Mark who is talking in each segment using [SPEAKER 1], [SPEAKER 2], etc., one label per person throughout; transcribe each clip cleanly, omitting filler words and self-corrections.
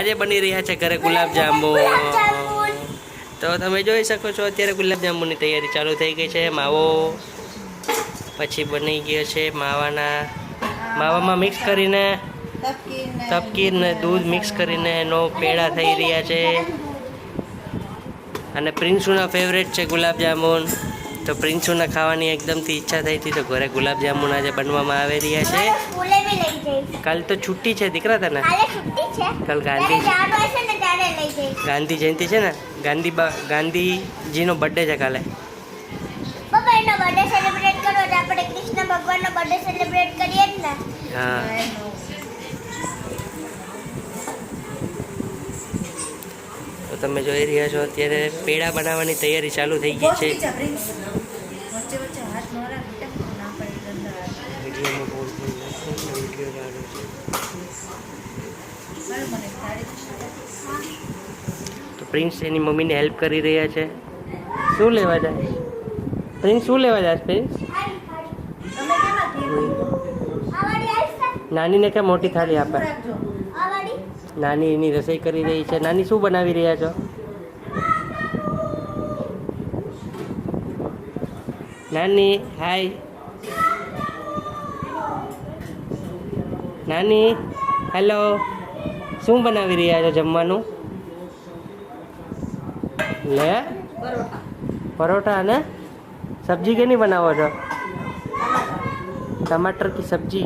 [SPEAKER 1] આજે બની રહ્યા છે ઘરે ગુલાબ જાંબુ। તો તમે જોઈ શકો છો અત્યારે ગુલાબ જાંબુની તૈયારી ચાલુ થઈ ગઈ છે। માવો પછી બની ગયો છે માવામાં મિક્સ કરીને તપકીર ને દૂધ મિક્સ કરીને એનો પેડા થઈ રહ્યા છે। અને પ્રિન્સુના ફેવરેટ છે ગુલાબ જાંબુન। તો પ્રિન્સુના ખાવાની એકદમથી ઈચ્છા થઈ હતી તો ઘરે ગુલાબ જાંબુન આજે બનવામાં આવી રહ્યા છે। કાલ તો છુટ્ટી છે દીકરા તને, કાલ ગાંધી જયંતિ છે ને, ગાંધીજીનો બર્થડે છે કાલે। હા તો તમે જોઈ રહ્યા છો અત્યારે પેડા બનાવવાની તૈયારી ચાલુ થઈ ગઈ છે। તો પ્રિન્સ એની મમ્મીને હેલ્પ કરી રહ્યા છે। શું લેવા જાય પ્રિન્સ? શું લેવા જાય પ્રિન્સ? નાનીને કે મોટી થાળી આપે? નાની એની રસોઈ કરી રહી છે। નાની શું બનાવી રહ્યા છો? નાની હાય, નાની હેલો, શું બનાવી રહ્યા છો જમવાનું? લે પરોઠા અને સબ્જી કે નહીં બનાવો છો? टमाटर की सब्जी।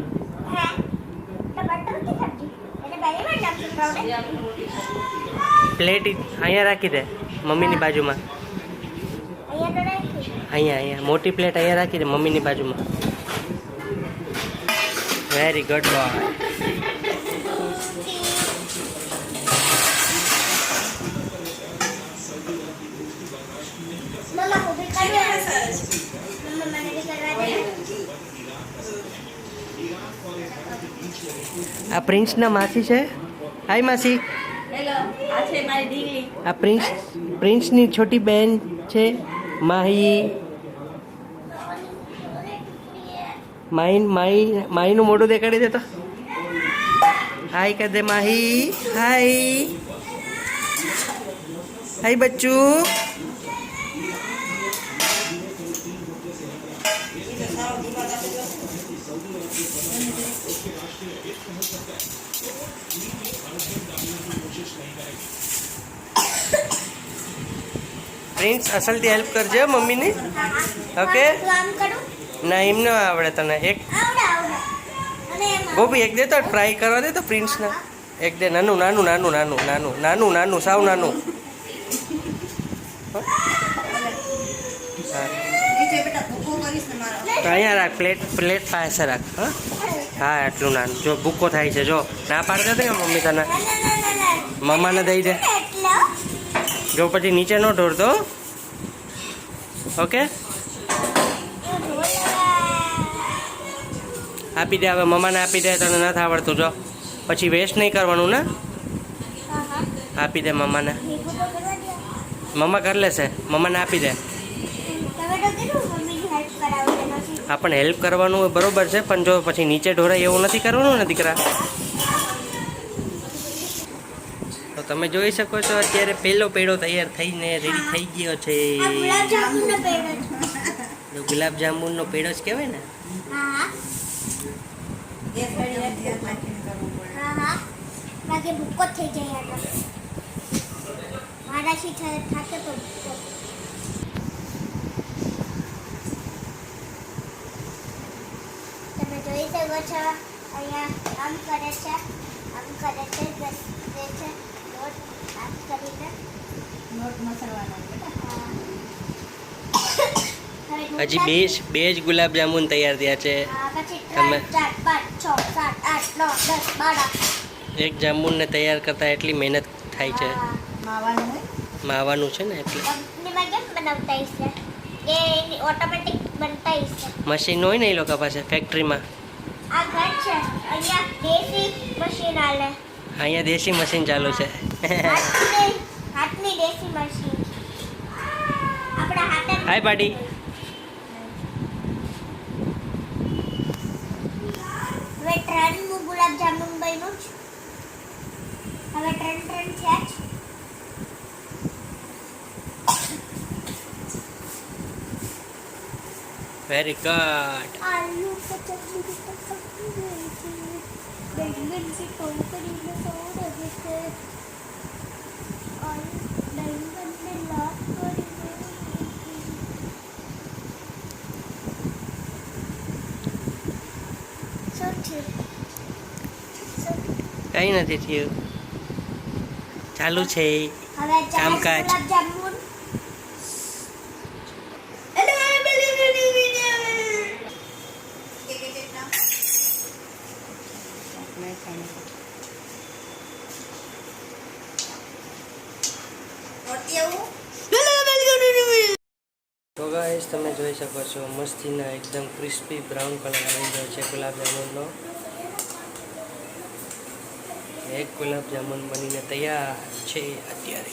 [SPEAKER 1] प्लेट अँ राखी दे मम्मी नी बाजू में। अँ मोटी प्लेट अँ राखी दे मम्मी नी बाजू में। Very good boy. आ प्रिंस ना मासी है। हाय मासी। हेलो, आ छे मारी दीदी। आ प्रिंस नी छोटी बहन छे माही। माही नु मोढुं देखाड़ी दे तो। हाय कर दे माही। हाय हाय बच्चू। प्रिंस असल थी हेल्प करजे मम्मी ने। ओके ना एम न आवड़े तने। एक गोभी एक दे तो ट्राई करवा दे तो प्रिंस ने एक दे। नानू नानू नानू नानू नानू नानू नानू साव नानू। अँ राख प्लेट पास राख। हाँ एटलू नानू जो भूको थाय छे जो ना पाड़ दे मम्मी तने मम्मा ने दई दे जो पछी नीचे न ढोरतो। ओके आपी दे हवे मम्मा ने आपी दे तने नथी आवडतुं जो पछी वेस्ट नहीं करवानुं ने। आपी दे मम्मा ने। मम्मा कर लेशे मम्मा ने आपी दे। आपण हेल्प करवानुं बरोबर छे पण जो पछी नीचे ढोराय एवुं नथी करवानुं ने दीकरा। तो तमे जोई शको छो अत्यारे पहेलो पेड़ो तैयार थईने रेडी थई गयो छे। गुलाब जामुननो पेड़ो ज कहेवाय ने। हां बाकी भूको थई जाय आटलो माराशी थाके तो तमे जोई શકો છો અહીંયા કામ કરે છે બસ દે છે નોટ આમ કરીને નોટ મસળવાના બેટા। હજી બે જ ગુલાબ જામુન તૈયાર થયા છે। તમે 4 5 6 7 8 9 10 12 એક જામુનને તૈયાર કરતા એટલી મહેનત થાય છે। માવાનું છે ને એટલે કંપનીમાં કેમ બનાવતા હશે કે ઓટોમેટિક બનતા હશે મશીન હોય ને એ લોકો પાસે ફેક્ટરીમાં। આ ઘર છે અહીંયા દેશી મશીન આલે। અહીંયા દેશી મશીન ચાલુ છે હાથની દેશી મશીન આપણા હાથે। હાય પાડી। હવે ટ્રેનનું ગુલાબ જામુન બન્યું છે। હવે ટ્રેન વેરી ગુડ.
[SPEAKER 2] आलू को चटनी के साथ सब्जी गई थी बैंगन की टोकरी में सो रहे थे और बैंगन में लात पड़ी हुई थी
[SPEAKER 1] કંઈ નથી થયું, ચાલુ છે
[SPEAKER 2] હવે
[SPEAKER 1] કામકાજ.
[SPEAKER 2] ગુલાબ જામુન
[SPEAKER 1] તો ગાઈસ તમે જોઈ શકો છો મસ્તીના એકદમ ક્રિસ્પી બ્રાઉન કલર આવી ગયો છે ગુલાબ જામુનનો. એક ગુલાબ જામુન બનીને તૈયાર છે અત્યારે.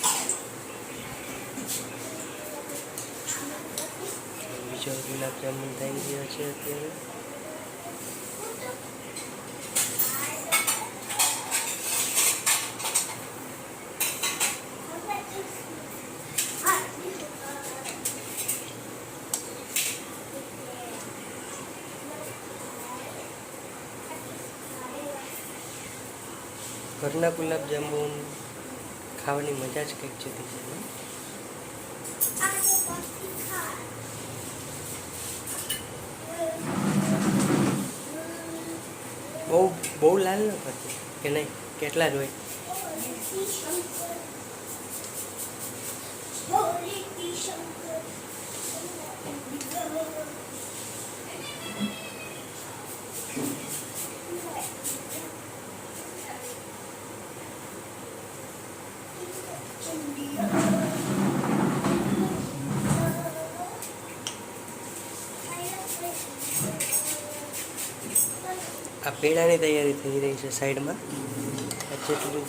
[SPEAKER 1] બીજો ગુલાબ જામુન થઈ ગયો છે અત્યારે. ઘરના ગુલાબ જાંબુ ખાવાની મજા જ કંઈક જુદી છે ને? બહુ લાલ ન થતું કે નહીં? કેટલા જ હોય? આ પેડાની તૈયારી થઈ રહી છે સાઈડમાં. જેટલું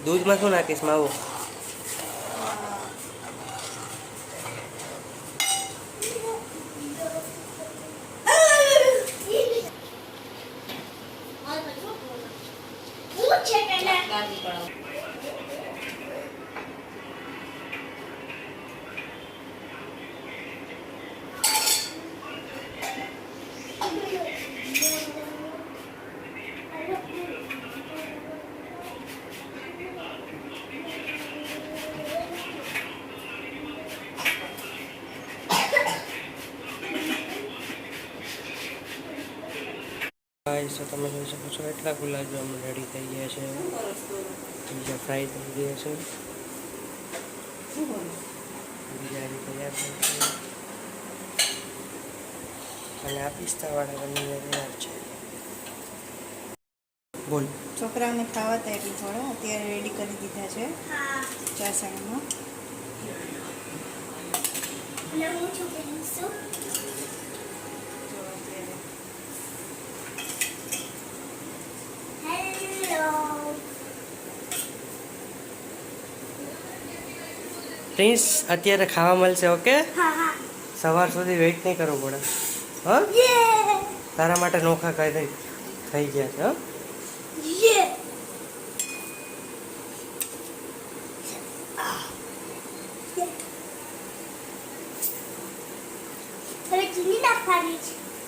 [SPEAKER 1] દૂધમાં શું નાખીશ માવો? ગાઈસ તો તમે જોઈ શકો છો એટલા ગુલાબ જામુન રેડી થઈ ગયા છે. બીજા ફ્રાય થઈ ગયા છે, બીજા તૈયાર થઈ છે અને આ પિસ્તાવાળા બનીને તૈયાર છે. બોલ.
[SPEAKER 3] છોકરાઓને ખાવા હતા એટલે થોડા અત્યારે રેડી કરી દીધા છે ચા સાઈડમાં.
[SPEAKER 1] પ્રિન્સ અત્યારે ખાવા મળશે. ઓકે, સવાર સુધી વેઇટ નહીં કરવું પડે. હા, તારા માટે નોખા કાંઈ થઈ ગયા છે. હા,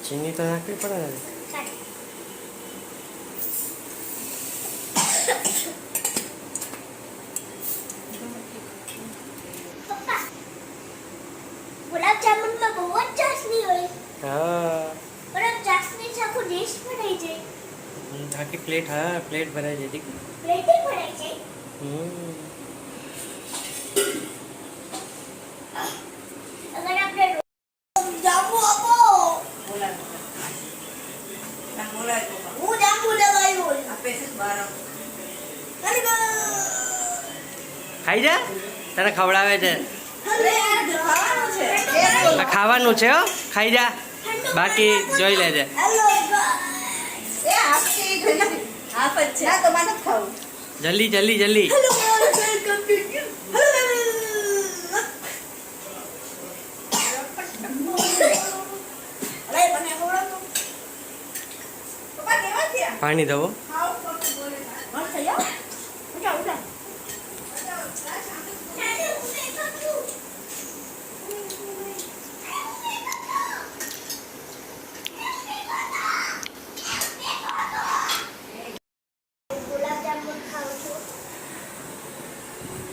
[SPEAKER 1] ચીની તો નાખવી પડે ને.
[SPEAKER 2] गुलाब जामुन में बहुत चाशनी હોય.
[SPEAKER 1] હા,
[SPEAKER 2] પણ ચાશની છે આખું ડીશ ભરાઈ જાય.
[SPEAKER 1] આખી પ્લેટ. હા, પ્લેટ ભરાઈ જતી.
[SPEAKER 2] પ્લેટ ભરાઈ જાય. અગર આપણે જાંબુ આપો. હું જાંબુ લગાવ્યો.
[SPEAKER 3] આપે છે બાર
[SPEAKER 1] ખાઈ જા, તને ખવડાવે છે.
[SPEAKER 3] ખાવાનું છે.
[SPEAKER 1] આ ખાવાનું છે. હો, ખાઈ જા, બાકી જોઈ લેજે.
[SPEAKER 2] હેલો
[SPEAKER 3] એ આપશે આપ જ છે. ના તો મારે ખાવું.
[SPEAKER 1] જલ્દી જલ્દી જલ્દી.
[SPEAKER 2] હેલો વેલકમ ટુ
[SPEAKER 1] પાણી દો.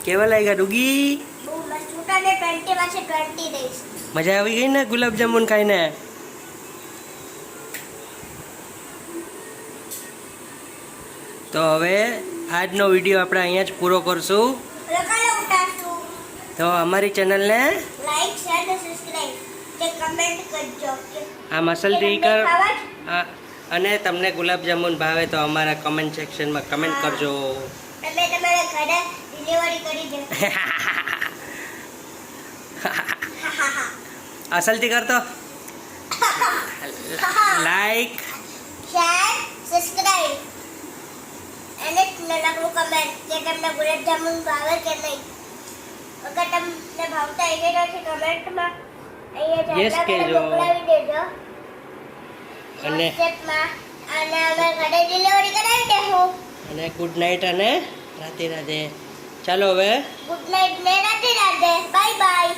[SPEAKER 1] કેવા લાગ્યા ડુગી?
[SPEAKER 2] બહુ મસ્ત છૂટા ને 20 પાસે 20 દઈશ.
[SPEAKER 1] મજા આવી ગઈ ને ગુલાબજાંબુન ખાઈને? તો હવે આજનો વિડીયો આપણે અહીંયા જ પૂરો કરશું.
[SPEAKER 2] લગાડો ઉતારશું.
[SPEAKER 1] તો અમારી ચેનલને
[SPEAKER 2] લાઈક શેર અને સબસ્ક્રાઇબ તે કમેન્ટ કરજો કે
[SPEAKER 1] આ મસલ ટીકર
[SPEAKER 2] ખાવા
[SPEAKER 1] અને તમને ગુલાબજાંબુન ભાવે તો અમારા કમેન્ટ સેક્શનમાં કમેન્ટ કરજો.
[SPEAKER 2] તમે તમારા ઘરે ડિલિવરી કરી દે.
[SPEAKER 1] અસલથી કરતો લાઈક
[SPEAKER 2] શેર સબસ્ક્રાઇબ અને લખો કમેન્ટ કે તમને ગુલાબજામુન ભાવે કે નહીં. અગર તમને ભાવતા હોય તો કમેન્ટમાં અહીંયા
[SPEAKER 1] Yes કહેજો.
[SPEAKER 2] મોકલાવી દેજો
[SPEAKER 1] અને
[SPEAKER 2] WhatsAppમાં અને અમે ઘરે ડિલિવરી કરાવી દેશું.
[SPEAKER 1] અને ગુડ નાઇટ અને રાધે રાધે. ચાલો હવે
[SPEAKER 2] ગુડ નાઇટ ને રાધે રાધે. Bye bye.